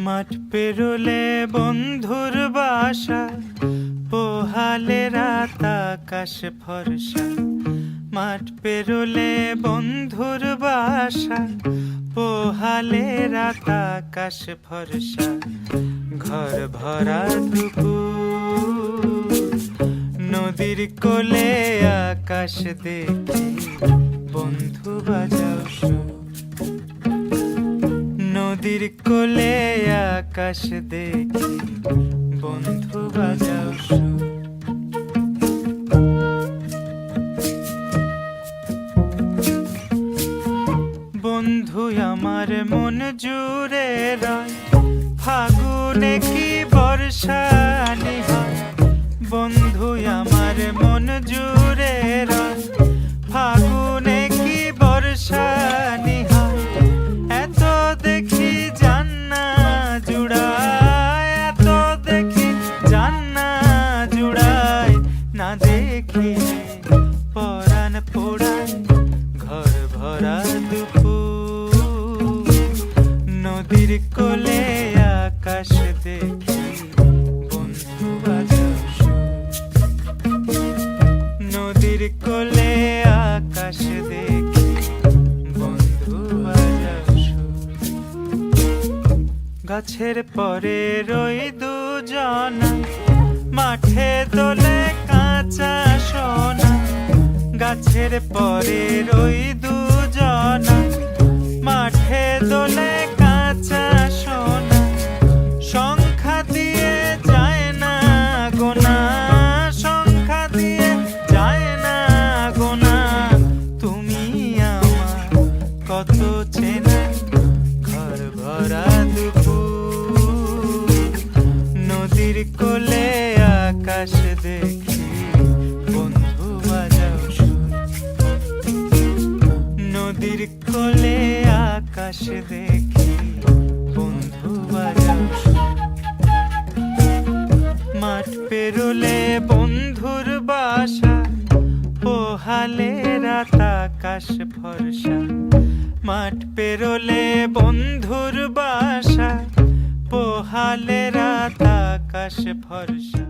মাঠ পেরোলে বন্ধুর বাসা, পোহালে রাত আকাশ ফর্সা। মাঠ পেরোলে বন্ধুর বাসা, পোহালে রাত আকাশ ফর্সা। ঘর ভরা দুপুর, নদীর কোলে আকাশ দেখি, বন্ধু বাজাও সুর। নদীর কোলে আকাশ দেখি, বন্ধু বাজাও সুর। বন্ধু আমার মন জুড়ে রয়, ফাগুনে কি বর্ষানি হয়। বন্ধু আমার মন জুড়ে রয়, ফাগুনে কি বর্ষানি হয়। এত দেখি জান্না জুড়ায়, এত দেখি জান্না জুড়ায়। না দেখিলে পরাণ পোড়ায়, ঘর ভরা দুপুর, নদীর কোলে আকাশ দেখি, বন্ধু বাজাও সুর। নদীর কোলে আকাশ দেখি, বন্ধু বাজাও সুর। গাছের পরে রই দুজনা, মাঠে দোলে কাঁচা সোনা। গাছের পরে রই দুজনা, মাঠে দোলে কাঁচা সোনা। সংখ্যা দিয়ে যায় না গোনা, সংখ্যা দিয়ে যায় না গোনা। তুমি আমার কত চেনা, ঘর ভরা দুপুর, নদীর কোলে আকাশ দেখি, বন্ধু বাজাও সুর। নদীর কোলে আকাশ দেখি, বন্ধু বাজাও সুর। মাঠ পেরোলে বন্ধুর বাসা, পোহালে রাত আকাশ ফর্সা। মাঠ পেরোলে বন্ধুর বাসা, পোহালে রাত আকাশ ফর্সা।